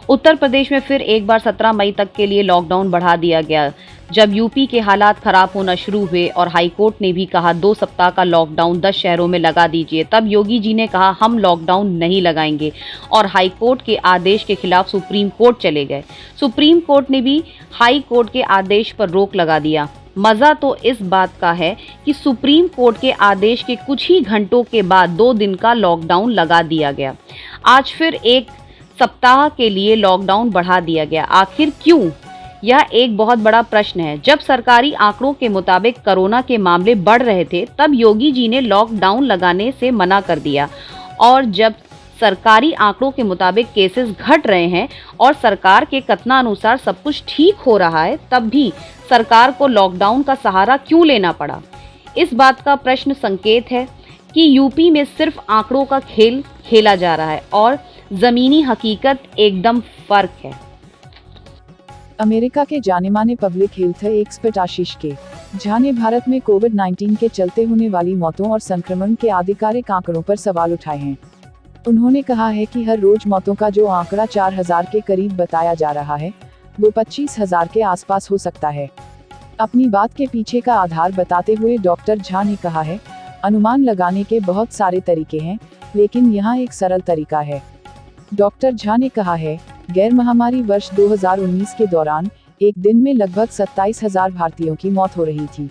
उत्तर प्रदेश में फिर एक बार 17 मई तक के लिए लॉकडाउन बढ़ा दिया गया। जब यूपी के हालात खराब होना शुरू हुए और हाईकोर्ट ने भी कहा 2 सप्ताह का लॉकडाउन 10 शहरों में लगा दीजिए, तब योगी जी ने कहा हम लॉकडाउन नहीं लगाएंगे और हाईकोर्ट के आदेश के खिलाफ सुप्रीम कोर्ट चले गए। सुप्रीम कोर्ट ने भी हाई कोर्ट के आदेश पर रोक लगा दिया। मजा तो इस बात का है कि सुप्रीम कोर्ट के आदेश के कुछ ही घंटों के बाद 2 दिन का लॉकडाउन लगा दिया गया। आज फिर एक सप्ताह के लिए लॉकडाउन बढ़ा दिया गया। आखिर क्यों? यह एक बहुत बड़ा प्रश्न है। जब सरकारी आंकड़ों के मुताबिक कोरोना के मामले बढ़ रहे थे, तब योगी जी ने लॉकडाउन लगाने से मना कर दिया और जब सरकारी आंकड़ों के मुताबिक केसेस घट रहे हैं और सरकार के कथनानुसार सब कुछ ठीक हो रहा है, तब भी सरकार को लॉकडाउन का सहारा क्यों लेना पड़ा? इस बात का प्रश्न संकेत है कि यूपी में सिर्फ आंकड़ों का खेल खेला जा रहा है और जमीनी हकीकत एकदम फर्क है। अमेरिका के जाने-माने पब्लिक हेल्थ एक्सपर्ट आशीष के झा ने भारत में कोविड-19 के चलते होने वाली मौतों और संक्रमण के आधिकारिक आंकड़ों पर सवाल उठाए हैं। उन्होंने कहा है कि हर रोज मौतों का जो आंकड़ा 4000 के करीब बताया जा रहा है, वो 25,000 के आसपास हो सकता है। अपनी बात के पीछे का आधार बताते हुए डॉक्टर झा ने कहा है, अनुमान लगाने के बहुत सारे तरीके हैं, लेकिन यहाँ एक सरल तरीका है। डॉक्टर झा ने कहा है, गैर महामारी वर्ष 2019 के दौरान एक दिन में लगभग 27,000 भारतीयों की मौत हो रही थी।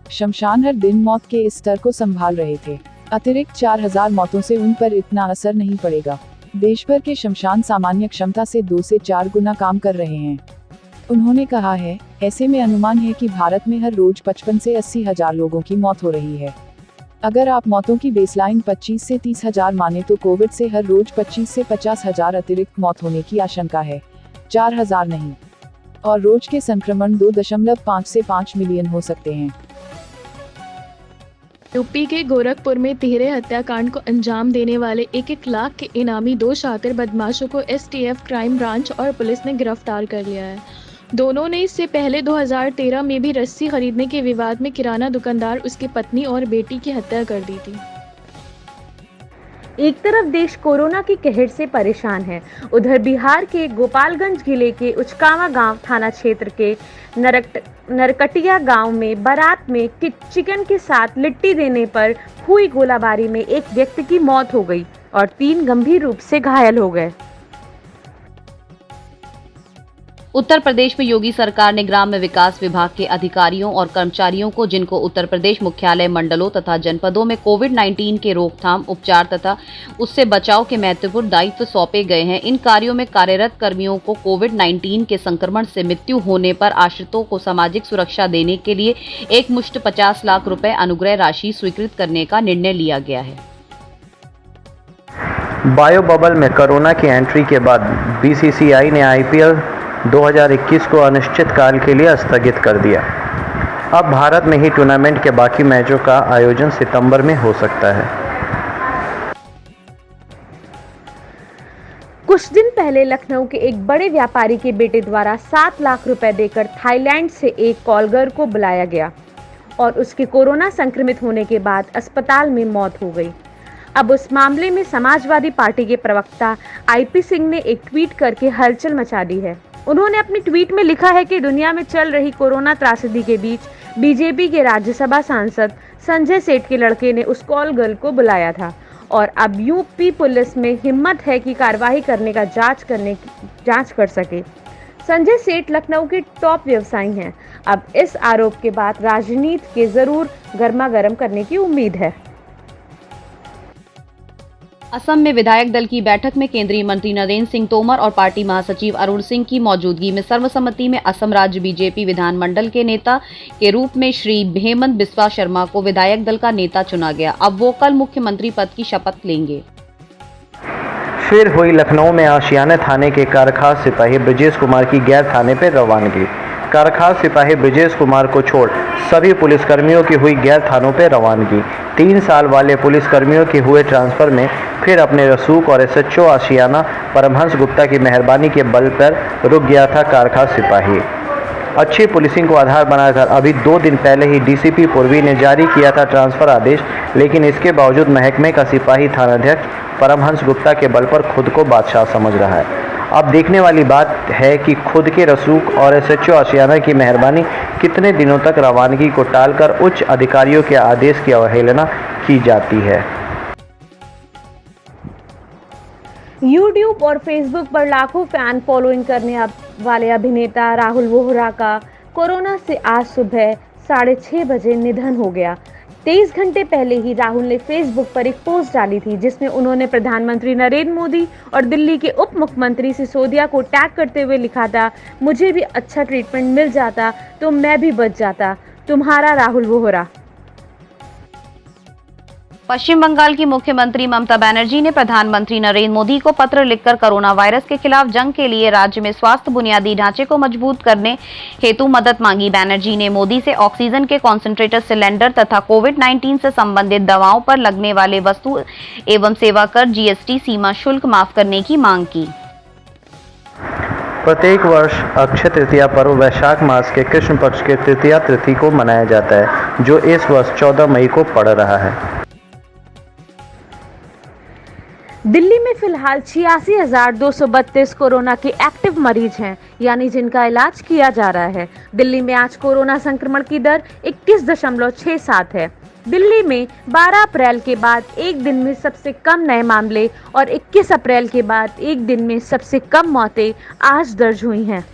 शमशान हर दिन मौत के इस स्तर को संभाल रहे थे। अतिरिक्त 4000 मौतों से उन पर इतना असर नहीं पड़ेगा। देश भर के शमशान सामान्य क्षमता से 2 से 4 गुना काम कर रहे हैं। उन्होंने कहा है, ऐसे में अनुमान है कि भारत में हर रोज 55 से 80 हजार लोगों की मौत हो रही है। अगर आप मौतों की बेसलाइन 25 से 30 हजार माने तो कोविड से हर रोज 25 से 50 हजार अतिरिक्त मौत होने की आशंका है, 4000 नहीं। और रोज के संक्रमण 2.5 से 5 मिलियन हो सकते हैं। यूपी के गोरखपुर में तिहरे हत्याकांड को अंजाम देने वाले 1-1 लाख के इनामी 2 शातिर बदमाशों को एसटीएफ क्राइम ब्रांच और पुलिस ने गिरफ्तार कर लिया है। दोनों ने इससे पहले 2013 में भी रस्सी खरीदने के विवाद में किराना दुकानदार, उसकी पत्नी और बेटी की हत्या कर दी थी। एक तरफ देश कोरोना की कहर से परेशान है, उधर बिहार के गोपालगंज जिले के उचकावा गांव थाना क्षेत्र के नरकटिया गांव में बारात में चिकन के साथ लिट्टी देने पर हुई गोलाबारी में एक व्यक्ति की मौत हो गई और 3 गंभीर रूप से घायल हो गए। उत्तर प्रदेश में योगी सरकार ने ग्राम्य विकास विभाग के अधिकारियों और कर्मचारियों को, जिनको उत्तर प्रदेश मुख्यालय मंडलों तथा जनपदों में कोविड-19 के रोकथाम, उपचार तथा उससे बचाव के महत्वपूर्ण दायित्व सौंपे गए हैं, इन कार्यों में कार्यरत कर्मियों को कोविड-19 के संक्रमण से मृत्यु होने पर आश्रितों को सामाजिक सुरक्षा देने के लिए एकमुश्त 50 लाख रुपए अनुग्रह राशि स्वीकृत करने का निर्णय लिया गया है। बायो बबल में कोरोना की एंट्री के बाद बीसीसीआई ने आईपीएल 2021 को अनिश्चित काल के लिए स्थगित कर दिया। अब भारत में ही टूर्नामेंट के बाकी मैचों का आयोजन सितंबर में हो सकता है। कुछ दिन पहले लखनऊ के एक बड़े व्यापारी के बेटे द्वारा 7 लाख रुपए देकर थाईलैंड से एक कॉलगर को बुलाया गया और उसके कोरोना संक्रमित होने के बाद अस्पताल में मौत हो गई। अब उस मामले में समाजवादी पार्टी के प्रवक्ता आईपी सिंह ने एक ट्वीट करके हलचल मचा दी है। उन्होंने अपने ट्वीट में लिखा है कि दुनिया में चल रही कोरोना त्रासदी के बीच बीजेपी के राज्यसभा सांसद संजय सेठ के लड़के ने उस कॉल गर्ल को बुलाया था और अब यूपी पुलिस में हिम्मत है कि कार्रवाई करने का जांच कर सके। संजय सेठ लखनऊ के टॉप व्यवसायी हैं। अब इस आरोप के बाद राजनीति के जरूर गर्मागर्म करने की उम्मीद है। असम में विधायक दल की बैठक में केंद्रीय मंत्री नरेंद्र सिंह तोमर और पार्टी महासचिव अरुण सिंह की मौजूदगी में सर्वसम्मति में असम राज्य बीजेपी विधानमंडल के नेता के रूप में श्री हेमंत बिस्वा शर्मा को विधायक दल का नेता चुना गया। अब वो कल मुख्यमंत्री पद की शपथ लेंगे। फिर हुई लखनऊ में आशियाना थाने के कारखास सिपाही ब्रजेश कुमार की गैर थाने पर रवानगी। कारखास सिपाही ब्रजेश कुमार को छोड़ सभी पुलिसकर्मियों की हुई गैर थानों पर रवानगी। 3 साल वाले पुलिसकर्मियों के हुए ट्रांसफर में फिर अपने रसूख और एसएचओ आशियाना परमहंस गुप्ता की मेहरबानी के बल पर रुक गया था कारखास सिपाही। अच्छी पुलिसिंग को आधार बनाकर अभी 2 दिन पहले ही डीसीपी पूर्वी ने जारी किया था ट्रांसफर आदेश, लेकिन इसके बावजूद महकमे का सिपाही थानाध्यक्ष परमहंस गुप्ता के बल पर खुद को बादशाह समझ रहा है। अब देखने वाली बात है कि खुद के रसूख और एसएचओ आशियाना की मेहरबानी कितने दिनों तक रवानगी को टालकर उच्च अधिकारियों के आदेश की अवहेलना की जाती है। यूट्यूब और फेसबुक पर लाखों फैन फॉलोइंग करने वाले अभिनेता राहुल वोहरा का कोरोना से आज सुबह 6:30 बजे निधन हो गया। 23 घंटे पहले ही राहुल ने फेसबुक पर एक पोस्ट डाली थी जिसमें उन्होंने प्रधानमंत्री नरेंद्र मोदी और दिल्ली के उप मुख्यमंत्री सिसोदिया को टैग करते हुए लिखा था, मुझे भी अच्छा ट्रीटमेंट मिल जाता तो मैं भी बच जाता, तुम्हारा राहुल वोहरा। पश्चिम बंगाल की मुख्यमंत्री ममता बनर्जी ने प्रधानमंत्री नरेंद्र मोदी को पत्र लिखकर कोरोना वायरस के खिलाफ जंग के लिए राज्य में स्वास्थ्य बुनियादी ढांचे को मजबूत करने हेतु मदद मांगी। बनर्जी ने मोदी से ऑक्सीजन के कॉन्सेंट्रेटर सिलेंडर तथा कोविड-19 से संबंधित दवाओं पर लगने वाले वस्तु एवं सेवा कर जीएसटी सीमा शुल्क माफ करने की मांग की। प्रत्येक वर्ष अक्षय तृतीया पर्व वैशाख मास के कृष्ण पक्ष के तृतीया तिथि को मनाया जाता है, जो इस वर्ष 14 मई को पड़ रहा है। दिल्ली में फिलहाल 86,232 कोरोना के एक्टिव मरीज हैं, यानी जिनका इलाज किया जा रहा है। दिल्ली में आज कोरोना संक्रमण की दर 21.67 है। दिल्ली में 12 अप्रैल के बाद एक दिन में सबसे कम नए मामले और 21 अप्रैल के बाद एक दिन में सबसे कम मौतें आज दर्ज हुई हैं।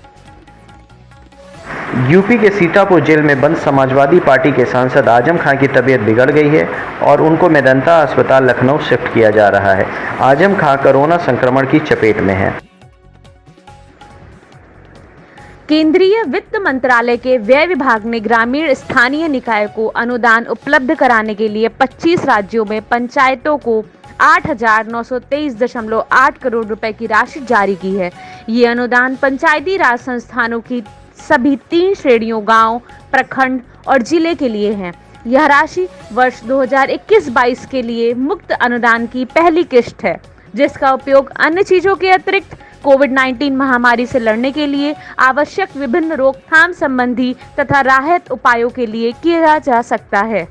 यूपी के सीतापुर जेल में बंद समाजवादी पार्टी के सांसद आजम खां की तबीयत बिगड़ गई है और उनको मेदांता अस्पताल लखनऊ शिफ्ट किया जा रहा है। आजम खां कोरोना संक्रमण की चपेट में है। केंद्रीय वित्त मंत्रालय के व्यय विभाग ने ग्रामीण स्थानीय निकाय को अनुदान उपलब्ध कराने के लिए 25 राज्यों में पंचायतों को 8,923.8 करोड़ रुपए की राशि जारी की है। ये अनुदान पंचायती राज संस्थानों की सभी 3 श्रेणियों गांव, प्रखंड और जिले के लिए है। यह राशि वर्ष 2021-22 के लिए मुक्त अनुदान की पहली किश्त है, जिसका उपयोग अन्य चीजों के अतिरिक्त कोविड-19 महामारी से लड़ने के लिए आवश्यक विभिन्न रोकथाम संबंधी तथा राहत उपायों के लिए किया जा सकता है।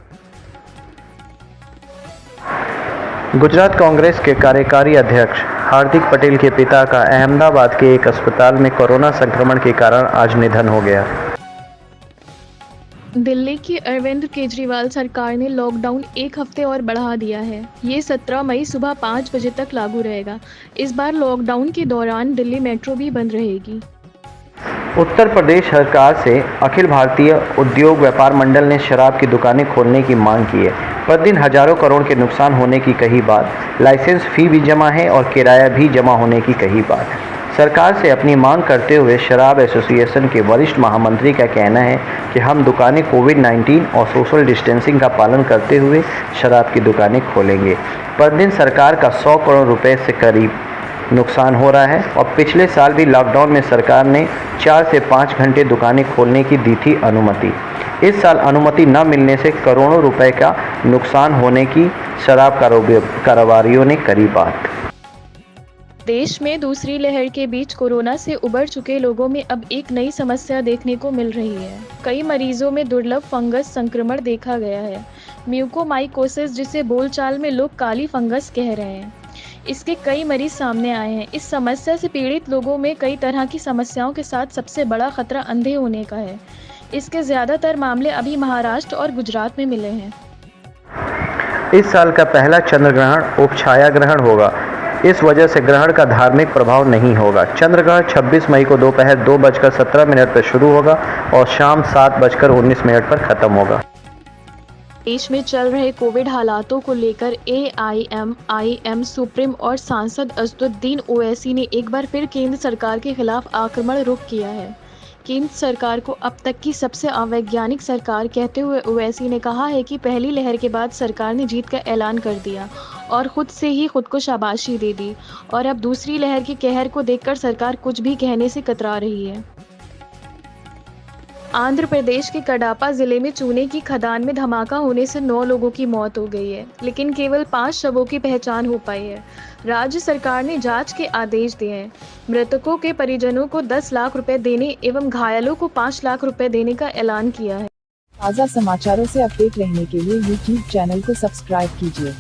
गुजरात कांग्रेस के कार्यकारी अध्यक्ष हार्दिक पटेल के पिता का अहमदाबाद के एक अस्पताल में कोरोना संक्रमण के कारण आज निधन हो गया। दिल्ली की अरविंद केजरीवाल सरकार ने लॉकडाउन 1 हफ्ते और बढ़ा दिया है। ये 17 मई सुबह 5 बजे तक लागू रहेगा। इस बार लॉकडाउन के दौरान दिल्ली मेट्रो भी बंद रहेगी। उत्तर प्रदेश सरकार से अखिल भारतीय उद्योग व्यापार मंडल ने शराब की दुकानें खोलने की मांग की है। प्रतिदिन हजारों करोड़ के नुकसान होने की कही बात, लाइसेंस फी भी जमा है और किराया भी जमा होने की कही बात। सरकार से अपनी मांग करते हुए शराब एसोसिएशन के वरिष्ठ महामंत्री का कहना है कि हम दुकानें कोविड-19 और सोशल डिस्टेंसिंग का पालन करते हुए शराब की दुकानें खोलेंगे। प्रतिदिन सरकार का 100 करोड़ रुपए से करीब नुकसान हो रहा है और पिछले साल भी लॉकडाउन में सरकार ने 4 से 5 घंटे दुकानें खोलने की दी थी अनुमति। इस साल अनुमति न मिलने से करोड़ों रुपए का नुकसान होने की शराब कारोबारियों ने करी बात। देश में दूसरी लहर के बीच कोरोना से उबर चुके लोगों में अब एक नई समस्या देखने को मिल रही है। कई मरीजों में दुर्लभ फंगस संक्रमण देखा गया है, म्यूकोमाइकोसिस, जिसे बोलचाल में लोग काली फंगस कह रहे हैं। इसके कई मरीज सामने आए हैं। इस समस्या से पीड़ित लोगों में कई तरह की समस्याओं के साथ सबसे बड़ा खतरा अंधे होने का है। इसके ज़्यादातर मामले अभी महाराष्ट्र और गुजरात में मिले हैं। इस साल का पहला चंद्र ग्रहण उपछाया ग्रहण होगा। इस वजह से ग्रहण का धार्मिक प्रभाव नहीं होगा। चंद्र ग्रहण 26 मई को दोपहर 2:17 पर शुरू होगा और शाम 7:19 पर खत्म होगा। देश में चल रहे कोविड हालातों को लेकर AIMIM सुप्रीम और सांसद असदुद्दीन ओवैसी ने एक बार फिर केंद्र सरकार के खिलाफ आक्रमण रुख किया है। केंद्र सरकार को अब तक की सबसे अवैज्ञानिक सरकार कहते हुए ओवैसी ने कहा है कि पहली लहर के बाद सरकार ने जीत का ऐलान कर दिया और खुद से ही खुद को शाबाशी दे दी और अब दूसरी लहर के कहर को देखकर सरकार कुछ भी कहने से कतरा रही है। आंध्र प्रदेश के कडापा जिले में चूने की खदान में धमाका होने से 9 लोगों की मौत हो गई है, लेकिन केवल 5 शवों की पहचान हो पाई है। राज्य सरकार ने जांच के आदेश दिए हैं। मृतकों के परिजनों को 10 लाख रुपए देने एवं घायलों को 5 लाख रुपए देने का ऐलान किया है। ताज़ा समाचारों से अपडेट रहने के लिए YouTube चैनल को सब्सक्राइब कीजिए।